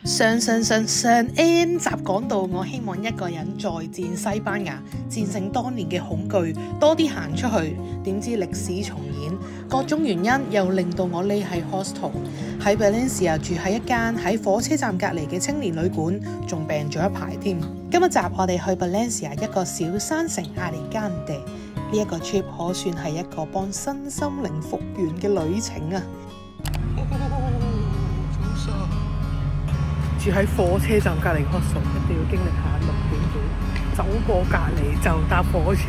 上 N 集講到，我希望一個人再戰西班牙，戰勝當年嘅恐懼，多啲行出去。點知歷史重演，各種原因又令到我匿喺 hostel， 喺 Valencia 住喺一間喺火車站隔離嘅青年旅館，仲病咗一排添。今一集我哋去 Valencia 一個小山城阿里干地，呢一個 trip 可算係一個幫身心靈復原嘅旅程啊！住喺火車站隔離 hostel， 一定要經歷下6點幾走過隔離就搭火車，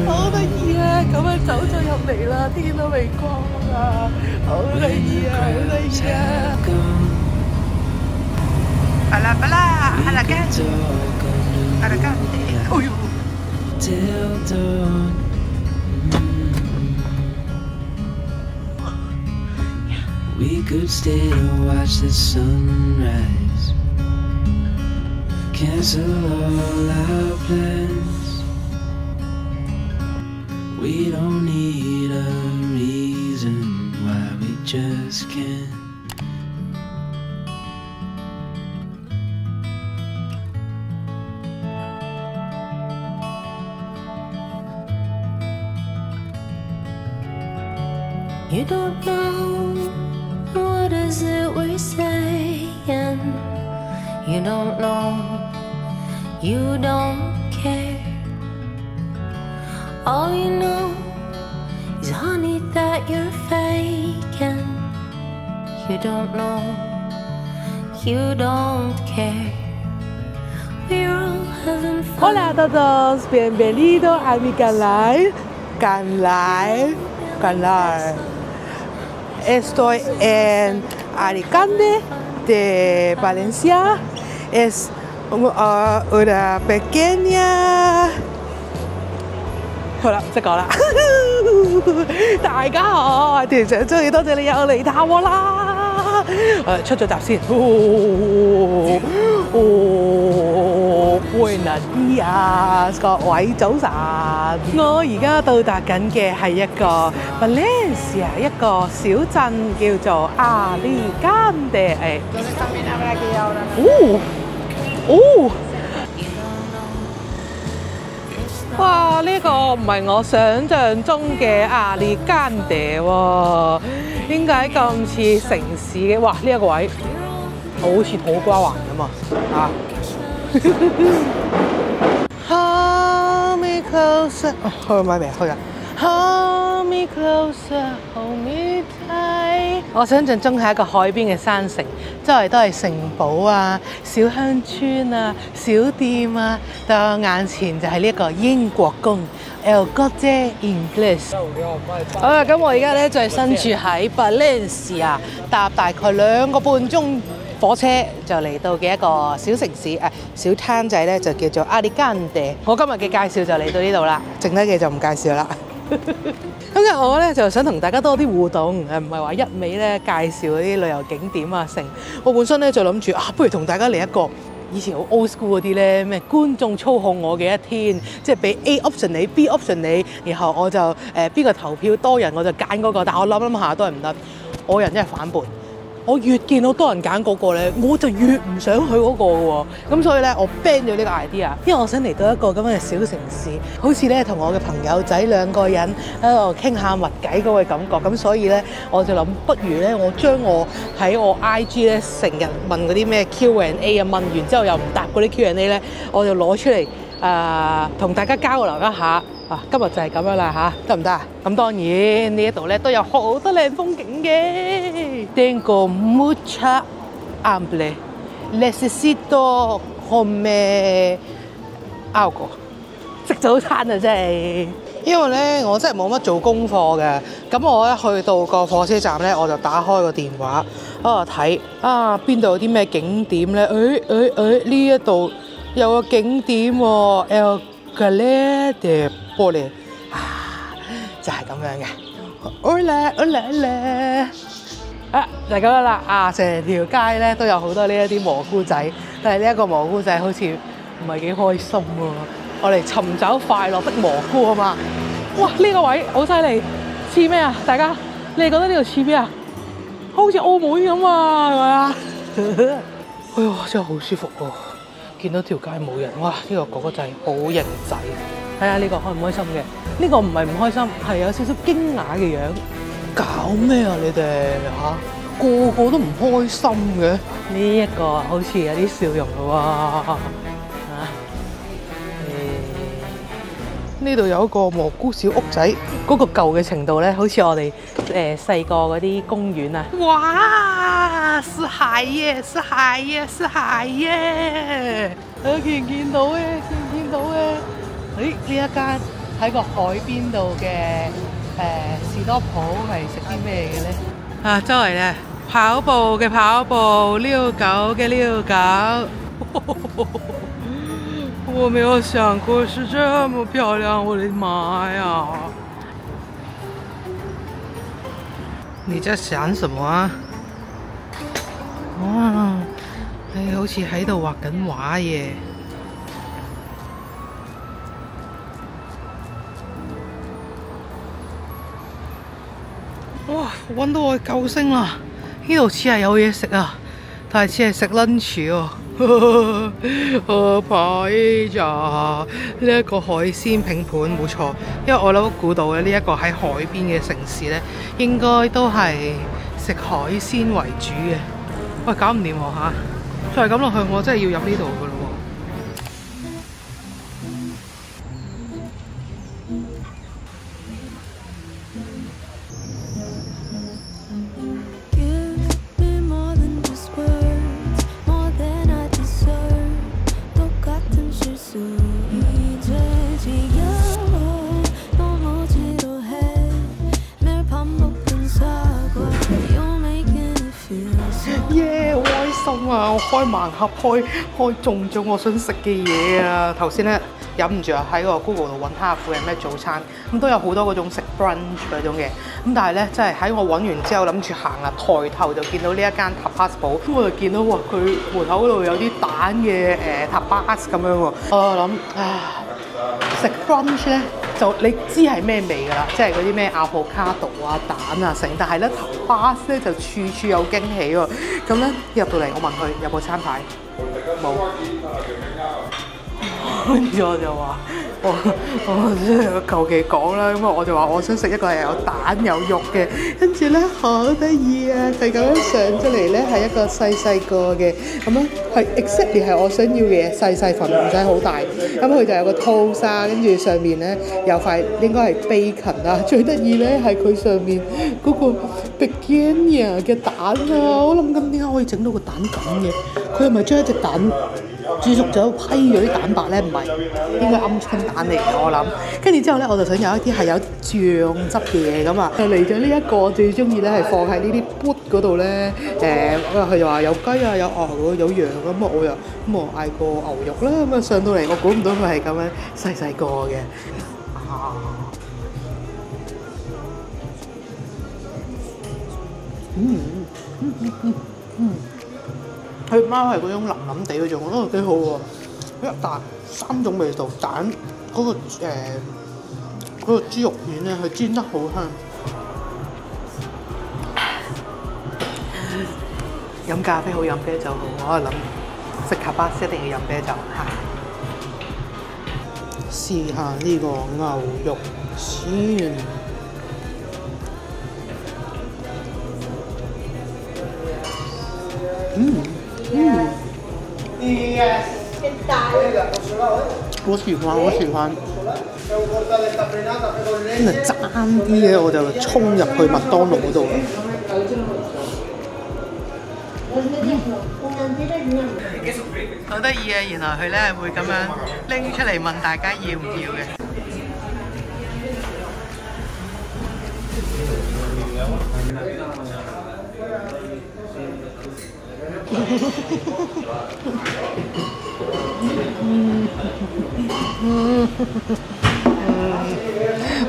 好得意啊！咁樣走咗入嚟啦，天都未光啊，好得意啊，好得意啊！巴拉巴拉，阿拉干，阿拉干，哎呦！ We could stay to watch the sunrise, cancel all our plans. We don't need a reason why we just can't. You don't know what is it we're saying? You don't know, you don't care. All you know is honey that you're faking. You don't know, you don't care. We're all having fun. Hola a todos, bienvenido a mi canal. Estoy en Alicante de Valencia. Es una pequeña... 好啦，唔識講啦。大家好，我團長中意，多謝你又嚟探我啦。出咗閘先。Buenos días， 各位早晨。我而家到達緊嘅係一個 Valencia 一個小鎮，叫做阿里干地。哇！呢個唔係我想象中嘅阿里干地喎，點解咁似城市嘅？哇！呢一個位好似土瓜灣咁啊！Hold me closer， 去買未？去啦 ！Hold me closer， hold me tight。我想象中係一個海邊嘅山城，周圍都係城堡啊、小鄉村啊、小店啊，到我眼前就係呢一個英國宮 El Corte Inglés。好啦，咁我而家咧就係身處喺 Valencia， 搭大概2個半鐘。火車就嚟到嘅一個小城市小攤仔咧，就叫做阿里干地。我今日嘅介紹就嚟到呢度啦，剩低嘅就唔介紹啦。今日我咧就想同大家多啲互動，唔係話一味咧介紹嗰啲旅遊景點啊成。我本身咧就諗住不如同大家嚟一個以前好 old school 嗰啲咧咩觀眾操控我嘅一天，即係俾 A option 你 ，B option 你，然後我就邊個投票多人我就揀嗰個。但我諗下都係唔得，我人真係反叛。我越見到多人揀嗰個咧，我就越唔想去嗰個喎。咁所以咧，我 ban 咗呢個 idea， 因為我想嚟到一個咁樣嘅小城市，好似咧同我嘅朋友仔2個人喺度傾下密偈嗰個感覺。咁所以咧，我就諗，不如咧，我將我喺我 IG 咧成日問嗰啲咩 Q&A 啊，問完之後又唔答嗰啲 Q&A 咧，我就攞出嚟同大家交流一下。今日就係咁樣啦嚇，得唔得啊？咁當然呢一度咧都有好多靚風景嘅。Tengo mucha hambre, necesito comer algo。食早餐啊，真係。因為咧我真係冇乜做功課嘅，咁我一去到個火車站咧，我就打開個電話喺度睇邊度有啲咩景點咧？呢一度有個景點喎，El Corte de Pole 就係咁樣嘅。Hola，就係咁樣啦。成條街咧都有好多呢一啲蘑菇仔，但係呢一個蘑菇仔好似唔係幾開心喎。我嚟尋找快樂的蘑菇啊嘛！哇，呢個位好犀利，似咩啊？大家你哋覺得呢度似咩啊？好似澳門咁啊，係咪啊？哎呀，真係好舒服喎！見到條街冇人，哇！呢個哥哥仔好型仔，睇下呢個開唔開心嘅？呢個唔係唔開心，係有少少驚訝嘅樣。搞咩啊你哋嚇？個個都唔開心嘅。呢一個好似有啲笑容咯喎。呢度有一個蘑菇小屋仔，嗰個舊嘅程度咧，好似我哋細個嗰啲公園啊！哇，是海耶，是海耶，是海耶！見唔見到嘅？見唔見到嘅？呢一間喺個海邊度嘅士多鋪係食啲咩嘅咧？啊，周圍咧跑步嘅跑步，遛狗嘅遛狗。我沒有想過是這麼漂亮，我的媽呀！你在想什麼啊？哇，你好似喺度畫緊畫嘢。哇，搵到我嘅救星啦！呢度似係有嘢食啊，但係似係食 lunch 喎。排呀！呢一個海鮮拼盤冇錯，因為我諗估到嘅呢一個喺海邊嘅城市咧，應該都係食海鮮為主嘅。喂，搞唔掂喎嚇！再係咁落去，我真係要入呢度噶咯喎。耶！好開心啊！我開盲盒開中咗我想食嘅嘢啊！頭先咧忍唔住啊，喺個 Google 度揾下附近咩早餐，咁都有好多嗰種食 brunch 嗰種嘅，咁但係咧真係喺我揾完之後諗住行啦，抬頭就見到呢一間 tapas 鋪，咁我就見到哇佢門口嗰度有啲蛋嘅tapas 咁樣喎，我諗食 brunch 咧就你知係咩味㗎啦，即係嗰啲咩avocado啊蛋啊成，但係咧tapas咧就處處有驚喜喎。咁咧入到嚟，我問佢有冇餐牌，冇。跟住我就話我即係求其講啦，咁啊我就話我想食一個係有蛋有肉嘅，跟住咧好得意啊！佢咁樣上出嚟咧係一個細細個嘅，咁樣係 exactly 係我想要嘅嘢，細細份唔使好大。咁佢就有個 toast 啊，跟住上面咧有塊應該係 bacon 啊，最得意咧係佢上面嗰個 bacon 嘅蛋啊！我諗緊點解可以整到個蛋咁嘅？佢係咪將一隻蛋煮熟咗批咗啲蛋白咧？唔係，應該鵪鶉蛋嚟嘅我諗。跟住之後咧，我就想有一啲係有醬汁嘅嘢咁啊。就嚟咗呢一個，最中意咧係放喺呢啲 boot 嗰度咧。佢就話有雞啊，有牛，有羊咁啊。我嗌個牛肉啦。咁啊上到嚟，我估唔到佢係咁樣細細個嘅。佢貓係嗰種腍腍地嗰種，我覺得幾好喎。但3種味道，蛋嗰個豬肉片咧，佢煎得好香。飲咖啡好，飲啤酒好，我喺度諗食tapas一定要飲啤酒嚇。試下呢個牛肉先。我喜歡。真係爭啲嘅，我就衝入去麥當勞嗰度。好得意啊！原來佢咧會咁樣拎出嚟問大家要唔要嘅。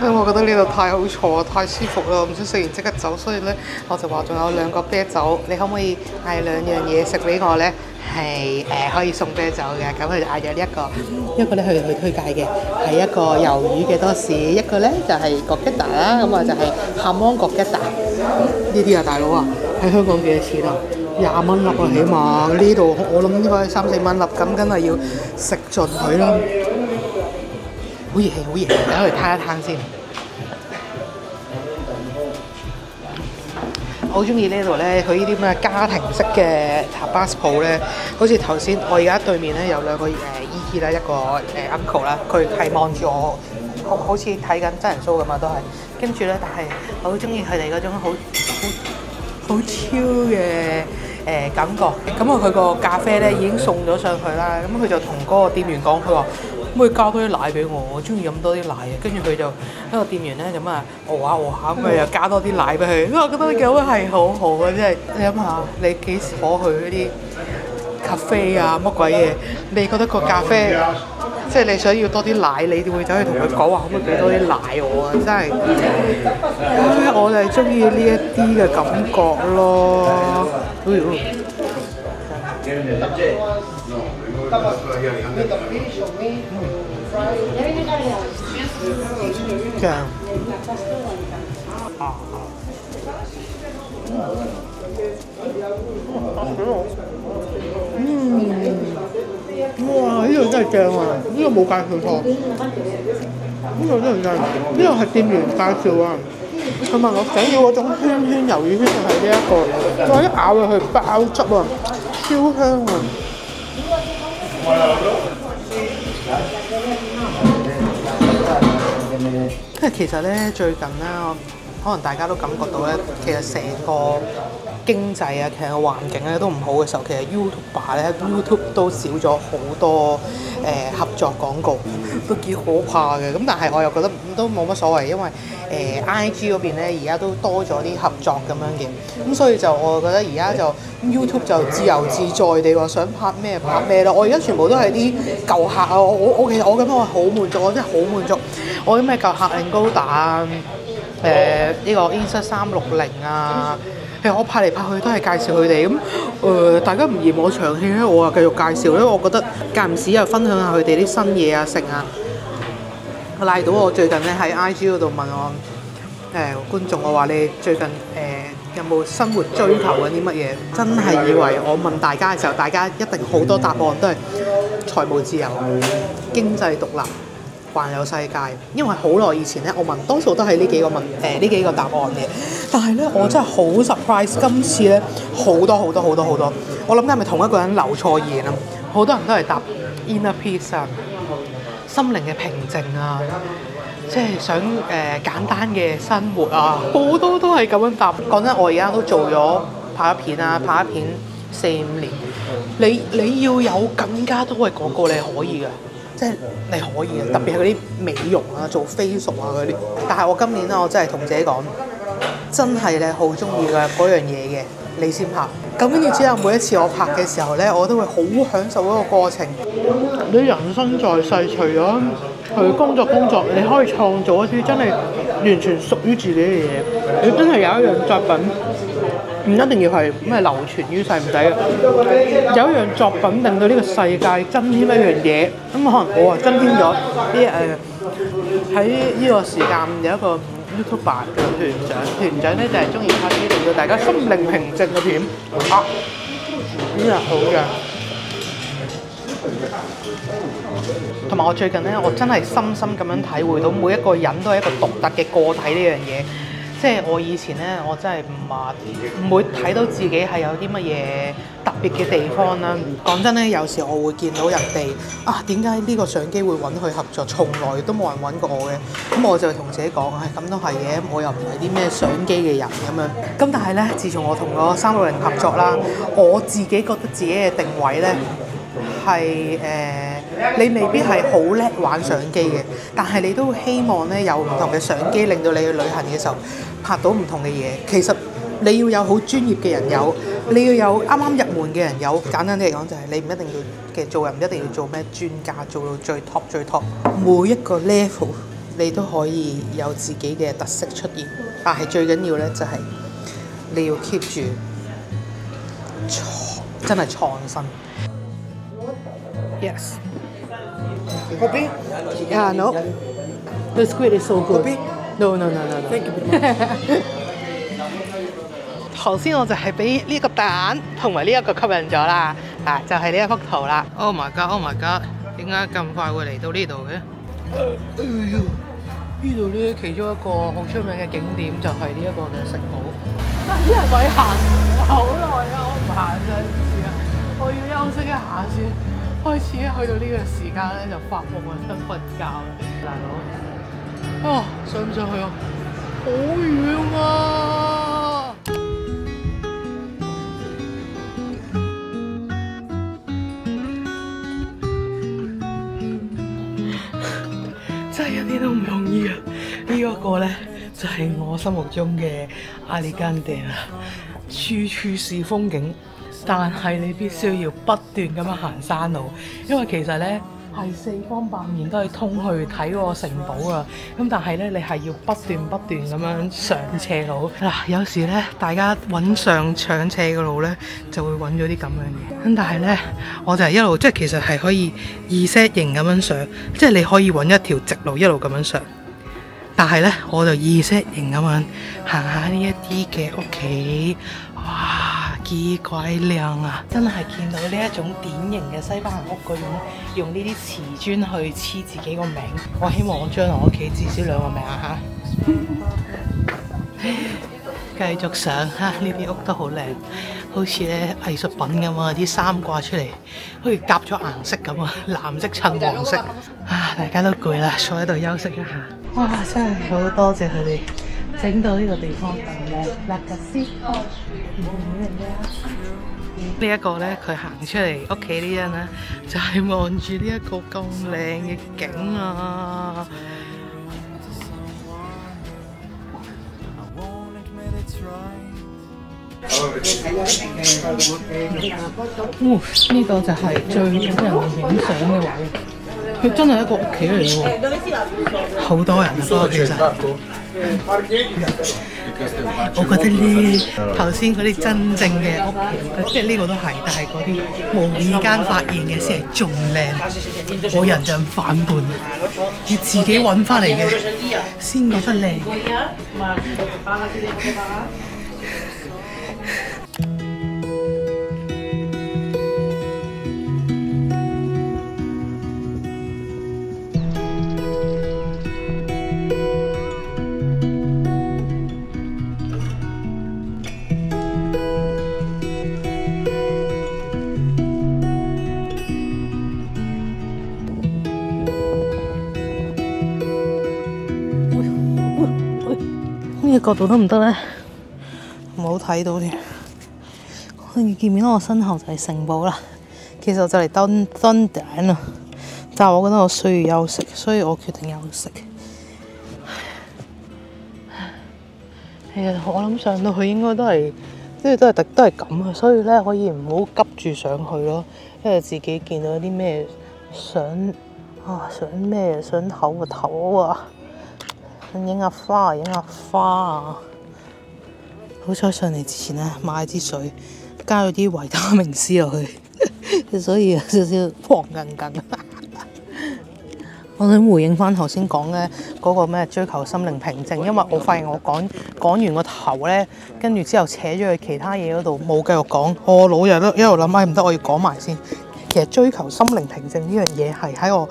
因為我覺得呢度太好坐，太舒服啦，唔想食完即刻走，所以咧我就話仲有2個啤酒，你可唔可以嗌2樣嘢食俾我咧？係可以送啤酒嘅，咁佢就嗌咗一個咧佢推介嘅係一個魷魚嘅多士，一個咧就係角吉達啦，咁啊就係鹹芒角吉達呢啲啊，大佬啊喺香港幾多錢啊？20蚊粒啊，起碼呢度我諗應該3、4蚊粒，咁梗係要食盡佢啦。好熱氣，好熱氣，等我嚟攤一攤先。我好中意呢度咧，佢呢啲咩家庭式嘅塔巴斯鋪咧，好似頭先我而家對面咧有2個姨姨啦，一個uncle 啦，佢係望住我，好似睇緊真人 show 咁啊，都係。跟住咧，但係我好中意佢哋嗰種好超嘅感覺。咁佢個咖啡咧已經送咗上去啦，咁佢就同嗰個店員講，佢話，可唔可以加多啲奶俾我？我中意飲多啲奶嘅。跟住佢就一個店員咧就咁啊餓下咁佢又加多啲奶俾佢。我覺得咁係好好嘅，即係你諗下，你幾時可去嗰啲咖啡啊乜鬼嘢？你覺得個咖啡即係你想要多啲奶，你會走去同佢講話，可唔可以俾多啲奶我啊？真係，我就係中意呢一啲嘅感覺咯。哇！呢度真係正啊！呢度冇介紹錯，呢度真係正。呢度係店員介紹啊。佢問我想要嗰種圈圈魷魚圈定係呢一個？我一咬落去爆汁啊，超香啊！因為其實咧最近咧，可能大家都感覺到咧，其實成個經濟啊，其實個環境咧都唔好嘅時候，其實 YouTuber 咧 YouTube 都少咗好多合作廣告，都幾可怕嘅。咁但係我又覺得都冇乜所謂，因為IG 嗰邊咧而家都多咗啲合作咁樣嘅，咁所以就我覺得而家就 YouTube 就自由自在地話想拍咩拍咩咯。我而家全部都係啲舊客啊，我其實我咁樣我係好滿足，我真係好滿足。我啲咩舊客Angoda啊，呢個 Insta360啊。其實我拍嚟拍去都係介紹佢哋咁，大家唔嫌我長氣咧，我啊繼續介紹，因為我覺得間唔時又分享下佢哋啲新嘢啊食啊。賴到我最近咧喺 IG 嗰度問我觀眾，我話你最近有冇生活追求緊啲乜嘢？真係以為我問大家嘅時候，大家一定好多答案都係財務自由、經濟獨立、環遊世界。因為好耐以前咧，我問多數都係呢幾個答案嘅。但係咧，我真係好 surprise， 今次咧好多。我諗係咪同一個人留錯言啊？好多人都係答 inner peace 啊，心靈嘅平靜啊，即係想簡單嘅生活啊，好多都係咁樣答。講真，我而家都做咗拍一片4-5年，你要有更加多嘅廣告，你係可以嘅。即係你可以嘅，特別係嗰啲美容啊、做 facial 啊嗰啲。但係我今年咧，我真係同自己講，真係咧好中意嘅嗰樣嘢嘅，你先拍。咁跟住之後，每一次我拍嘅時候咧，我都會好享受嗰個過程。你人生在世，除咗去工作，你可以創造一啲真係完全屬於自己嘅嘢。你真係有一樣作品，唔一定要係咩流傳於世唔使嘅。有一樣作品令到呢個世界增添一樣嘢，咁可能我啊增添咗啲喺呢個時間有一個 YouTuber 嘅團長咧就係中意拍啲令到大家心靈平靜嘅片啊，呢個好嘅。同埋我最近咧，我真係深深咁樣體會到每一個人都係一個獨特嘅個體呢樣嘢。即係我以前咧，我真係唔會睇到自己係有啲乜嘢特別嘅地方啦。講真咧，有時我會見到人哋啊，點解呢個相機會揾佢合作，從來都冇人揾過我嘅。咁我就同自己講，咁都係嘅，我又唔係啲咩相機嘅人咁樣。咁但係咧，自從我同個360合作啦，我自己覺得自己嘅定位咧係你未必係好叻玩相機嘅，但係你都希望咧有唔同嘅相機，令到你去旅行嘅時候拍到唔同嘅嘢。其實你要有好專業嘅人有，你要有啱啱入門嘅人有。簡單啲嚟講就係你唔一定要嘅做人，唔一定要做咩專家，做到最 top。每一個 level 你都可以有自己嘅特色出現。但係最緊要咧就係你要 keep 住真係創新。Yes. Kopi? Yeah, no. The squid is so good. Kopi? No. Thank you very much. 頭先我就係俾呢個蛋同埋呢一個吸引咗啦，就係呢一幅圖啦。Oh my god！ 點解咁快會嚟到呢度嘅？呢度咧其中一個好出名嘅景點就係呢一個嘅城堡。因為我行好耐啊，我唔行上次啊，我要休息一下先。開始去到呢個時間咧就發夢啊，想瞓覺啦，大佬。上唔上去啊？好遠啊！真係一啲都唔容易啊！呢一個咧就係我心目中嘅阿里根地啦，處處是風景，但係你必須要不斷咁樣行山路，因為其實咧係四方八面都係通去睇嗰個城堡啊。咁但係咧你係要不斷咁樣上斜路嗱，有時咧大家揾上斜嘅路咧就會揾咗啲咁樣嘅。咁但係咧我就係一路即係其實係可以2set型咁樣上，即係你可以揾一條直路一路咁樣上。但係咧我就2set型咁樣行下呢一啲嘅屋企，哇幾鬼靚啊！真係見到呢一種典型嘅西班牙屋嗰種用呢啲瓷磚去黐自己個名。我希望我將來屋企至少2個名啊嚇！繼續上嚇，呢啲屋都好靚，好似咧藝術品咁啊！啲衫掛出嚟，好似夾咗顏色咁啊，藍色襯黃色啊！大家都攰啦，坐喺度休息一下。哇！真係好多謝佢哋整到呢個地方咁靚。嗱，頭先呢一個咧，佢行出嚟屋企呢樣咧，就係望住呢一個咁靚嘅景啊！呢個就係最多人影相嘅位。佢真係一個屋企嚟喎，好多人啊！不過其實，我覺得呢頭先嗰啲真正嘅屋企，即係呢個都係，但係嗰啲無意間發現嘅先係仲靚。我人就反叛，要自己揾翻嚟嘅先覺得靚。呢個角度得唔得咧？唔好睇到添。你見唔見到我身後就係城堡啦？其實我就嚟登頂啦，但係我覺得我需要休息，所以我決定休息。其實我諗上到去應該都係，即係都係咁啊，所以咧可以唔好急住上去咯，因為自己見到啲咩想咩想唞個頭啊！影下花啊！好彩上嚟之前咧買支水，加咗啲維他命 C 落去，所以有少少黃緊。我想回應翻頭先講咧嗰個咩追求心靈平靜，因為我發現我講完個頭咧，跟住之後扯咗去其他嘢嗰度，冇繼續講。我腦又一路諗，唔得，我要講埋先。其實追求心靈平靜呢樣嘢係喺我。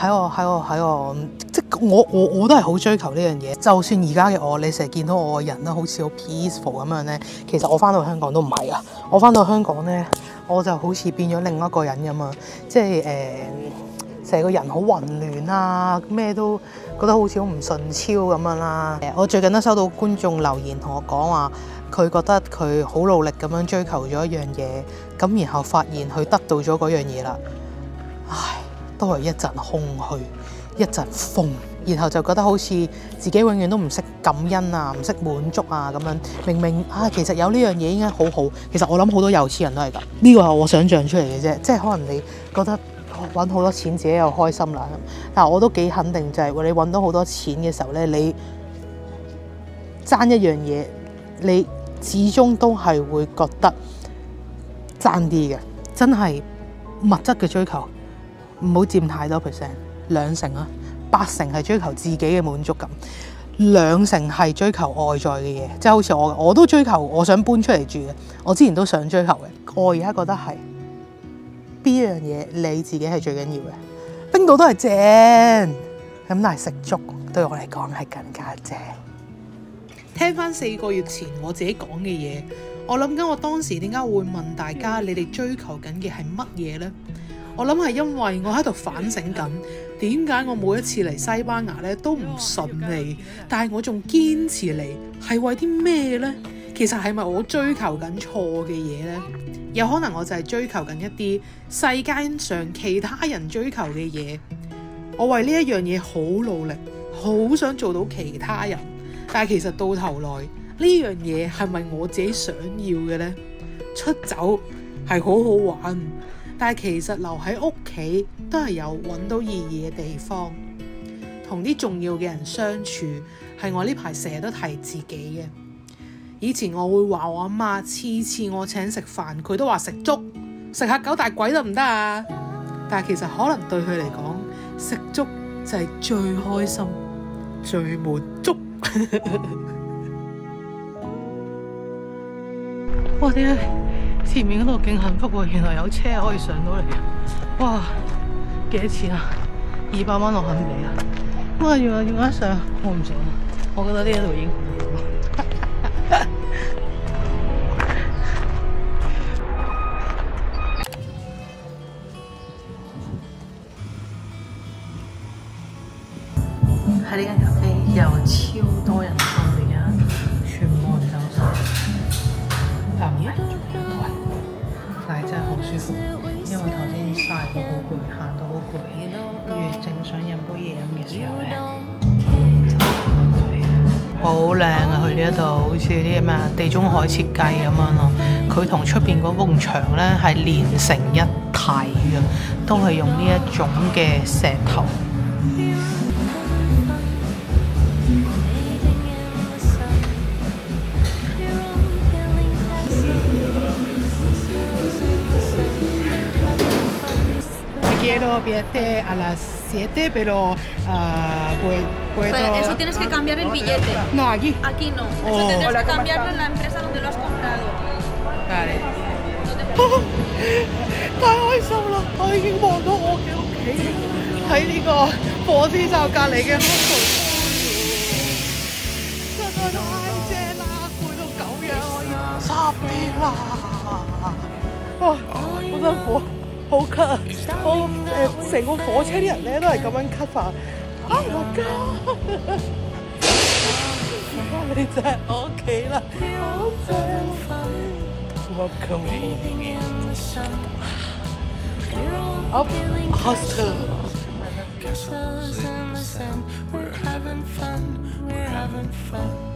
即係我都係好追求呢樣嘢。就算而家嘅我，你成日見到我個人都好似好 peaceful 咁樣咧，其實我翻到香港都唔係啊。我翻到香港咧，我就好似變咗另一個人咁啊！即係成個人好混亂啊，咩都覺得好似好唔順超咁樣啦。我最近都收到觀眾留言同我講話，佢覺得佢好努力咁樣追求咗一樣嘢，咁然後發現佢得到咗嗰樣嘢啦，唉，都係一陣空虛，一陣風，然後就覺得好似自己永遠都唔識感恩啊，唔識滿足啊咁樣。明明其實有呢樣嘢已經好好。其實我諗好多有錢人都係咁，呢個係我想象出嚟嘅啫。即係可能你覺得揾好多錢自己又開心啦。但係我都幾肯定就係你揾到好多錢嘅時候咧，你爭一樣嘢，你始終都係會覺得爭啲嘅。真係物質嘅追求唔好佔太多 percent， 2成啊，8成係追求自己嘅滿足感，2成係追求外在嘅嘢，即係好似我都追求，我想搬出嚟住嘅，我之前都想追求嘅，我而家覺得係邊樣嘢你自己係最緊要嘅，冰島都係正，咁但係食粥對我嚟講係更加正。聽翻4個月前我自己講嘅嘢，我諗緊我當時點解會問大家你哋追求緊嘅係乜嘢呢？我諗係因為我喺度反省緊，點解我每一次嚟西班牙咧都唔順利，但係我仲堅持嚟，係為啲咩呢？其實係咪我追求緊錯嘅嘢呢？有可能我就係追求緊一啲世間上其他人追求嘅嘢，我為呢一樣嘢好努力，好想做到其他人。但係其實到頭來呢樣嘢係咪我自己想要嘅呢？出走係好好玩，但係其實留喺屋企都係有揾到意義嘅地方。同啲重要嘅人相處係我呢排成日都提自己嘅。以前我會話我阿媽，次次我請食飯佢都話食粥，食下九大簋得唔得啊？但係其實可能對佢嚟講，食粥就係最開心、最滿足。哇！點解前面嗰度勁幸福喎？原來有車可以上到嚟嘅。哇！幾多錢啊？200蚊我肯俾啊！哇！原來要上，我唔想啊！我覺得呢一度已經好好。喺呢間咖啡又超多人做嚟啊！全部人走晒，但唔係仲有人，但係真係好舒服，因為頭先曬到好攰，行到好攰，跟住正想飲杯嘢飲嘅時候咧，好靚啊！去呢一度好似啲咩地中海設計咁樣咯，佢同出邊嗰埲牆咧係連成一體嘅，都係用呢一種嘅石頭。Quiero billete a las 7, pero puedo... Eso tienes que cambiar el billete. No, aquí. Aquí no. Eso tienes que cambiarlo en la empresa donde lo has comprado. Vale. 太開心啦！我已經望到我嘅屋企喺呢個火車站隔離嘅 hotel， 實在太正啦！攰到狗樣，我要10點啦！哇，好辛苦。好咳啊！我成個火車啲人咧都係咁樣咳法。Oh my god！ 你就係我屋企啦，好正。Welcome up hostel。We're having fun.